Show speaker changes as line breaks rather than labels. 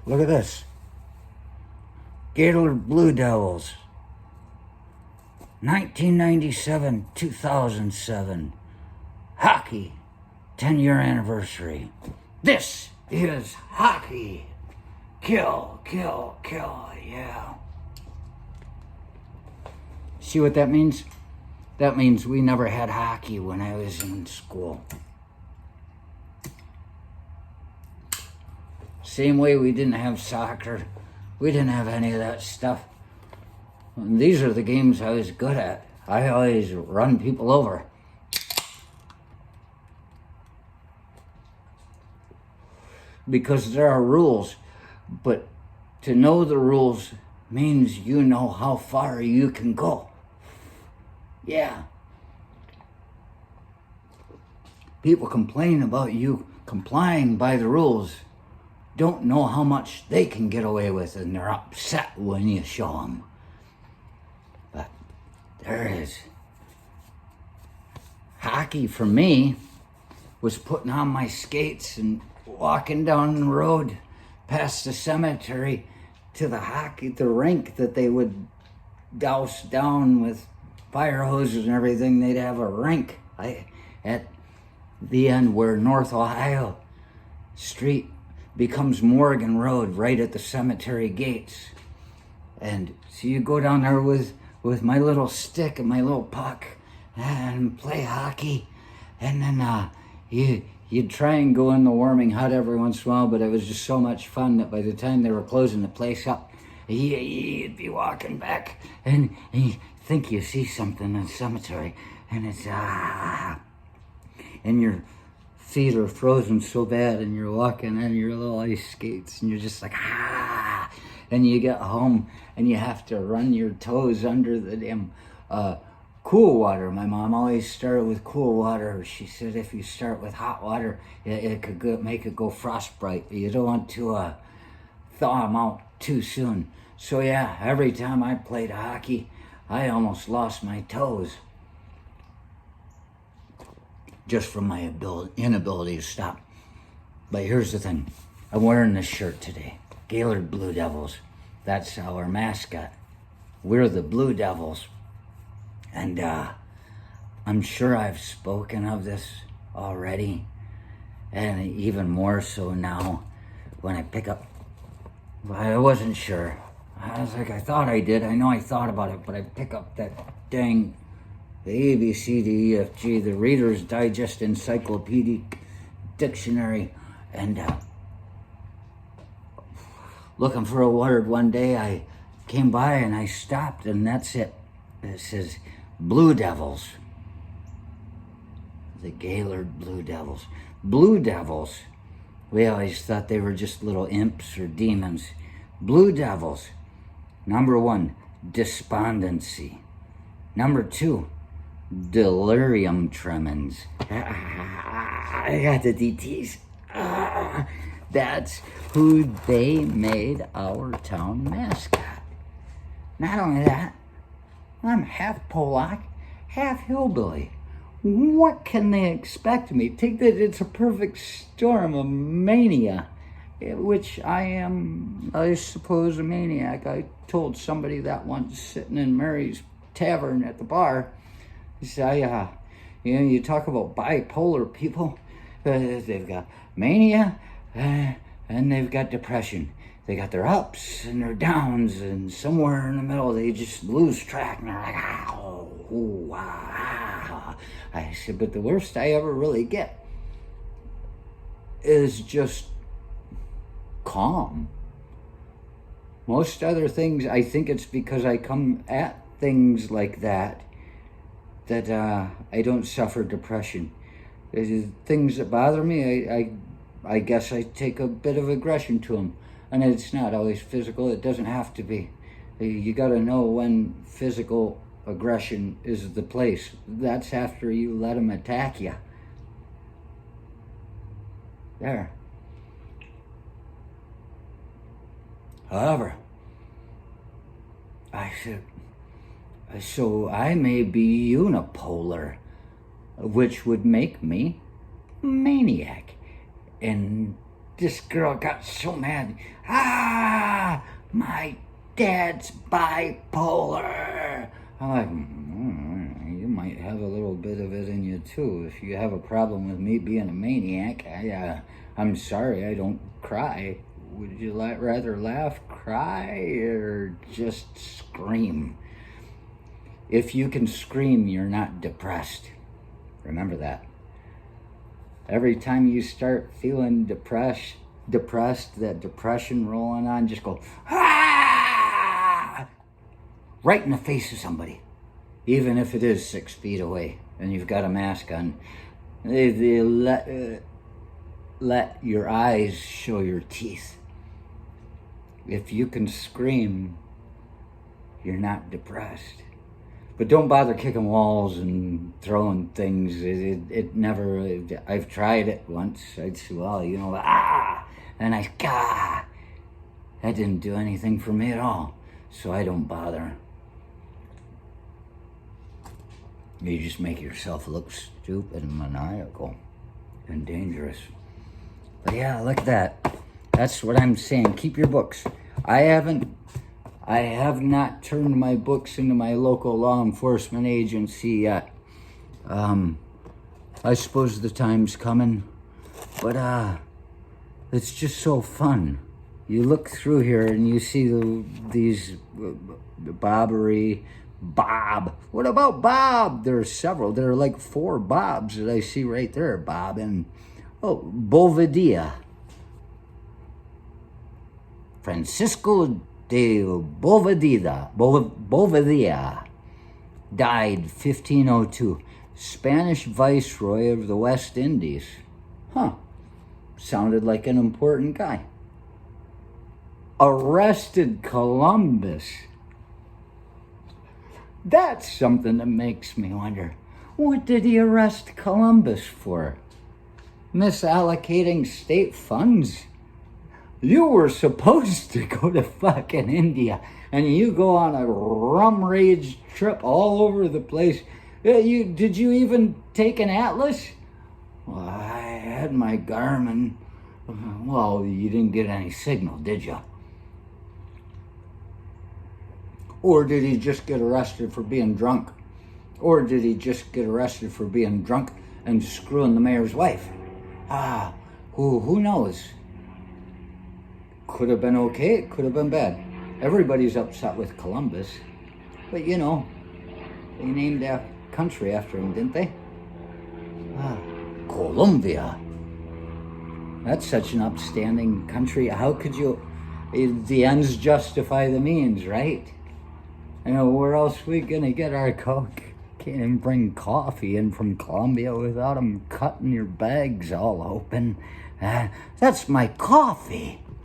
Look at this. Gaylord Blue Devils. 1997-2007. Hockey. 10-year anniversary. This is hockey. Kill, kill, kill, yeah. See what that means? That means we never had hockey when I was in school. Same way we didn't have soccer. We didn't have any of that stuff. And these are the games I was good at. I always run people over. Because there are rules, but to know the rules means you know how far you can go. Yeah. People complain about you complying by the rules, don't know how much they can get away with, and they're upset when you show them. But there is. Hockey for me was putting on my skates and walking down the road past the cemetery to the rink that they would douse down with fire hoses and everything. They'd have a rink at the end where North Ohio Street becomes Morgan Road, right at the cemetery gates. And so you go down there with my little stick and my little puck and play hockey, and then you'd try and go in the warming hut every once in a while, but it was just so much fun that by the time they were closing the place up, you'd be walking back and you think you see something in the cemetery, and it's and your feet are frozen so bad, and you're walking in your little ice skates, and you're just like, and you get home and you have to run your toes under the damn cool water. My mom always started with cool water. She said if you start with hot water, it could make it go frostbite. You don't want to thaw them out too soon. So yeah, every time I played hockey, I almost lost my toes just from my inability to stop. But here's the thing. I'm wearing this shirt today. Gaylord Blue Devils. That's our mascot. We're the Blue Devils. And I'm sure I've spoken of this already, and even more so now when I pick up. I wasn't sure. I was like, I thought I did. I know I thought about it, but I pick up that dang, the A, B, C, D, E, F, G, the Reader's Digest Encyclopedic Dictionary, and looking for a word one day, I came by and I stopped, and that's it. It says Blue Devils. The Gaylord Blue Devils. Blue Devils, we always thought they were just little imps or demons. Blue Devils. Number 1, despondency. Number 2, delirium tremens. I got the DTs. That's who they made our town mascot. Not only that, I'm half Polack, half hillbilly. What can they expect of me? Take that it's a perfect storm of mania, which I am, I suppose, a maniac. I told somebody that once sitting in Mary's Tavern at the bar. He said, you talk about bipolar people. They've got mania and they've got depression. They got their ups and their downs, and somewhere in the middle they just lose track, and they're like, I said, but the worst I ever really get is just calm. Most other things, I think it's because I come at things like that I don't suffer depression. There's things that bother me, I guess I take a bit of aggression to them. And it's not always physical. It doesn't have to be. You got to know when physical aggression is the place. That's after you let them attack you. There. However, I said, so I may be unipolar, which would make me maniac. And this girl got so mad. Ah, my dad's bipolar. I'm like, you might have a little bit of it in you too. If you have a problem with me being a maniac, I'm sorry, I don't cry. Would you rather laugh, cry, or just scream? If you can scream, you're not depressed. Remember that. Every time you start feeling depressed, that depression rolling on, just go, ah! Right in the face of somebody. Even if it is 6 feet away and you've got a mask on. They let your eyes show your teeth. If you can scream, you're not depressed. But don't bother kicking walls and throwing things. It never, I've tried it once. I'd say, well, and that didn't do anything for me at all. So I don't bother. You just make yourself look stupid and maniacal and dangerous. But yeah, look at that. That's what I'm saying. Keep your books. I have not turned my books into my local law enforcement agency yet. I suppose the time's coming, but it's just so fun. You look through here and you see these Bob. What about Bob? There are several. There are like 4 Bobs that I see right there. Bob and Boveda. Francisco de Boveda died 1502. Spanish viceroy of the West Indies. Sounded like an important guy. Arrested Columbus. That's something that makes me wonder. What did he arrest Columbus for? Misallocating state funds? You were supposed to go to fucking India, and you go on a rum rage trip all over the place. Did you even take an atlas? Well, I had my Garmin. Well, you didn't get any signal, did you? Or did he just get arrested for being drunk? Or did he just get arrested for being drunk and screwing the mayor's wife? Who knows? Could have been okay, it could have been bad. Everybody's upset with Columbus. But they named a country after him, didn't they? Colombia. That's such an upstanding country. How could you... The ends justify the means, right? Where else are we gonna get our Coke? Can't even bring coffee in from Colombia without them cutting your bags all open. That's my coffee.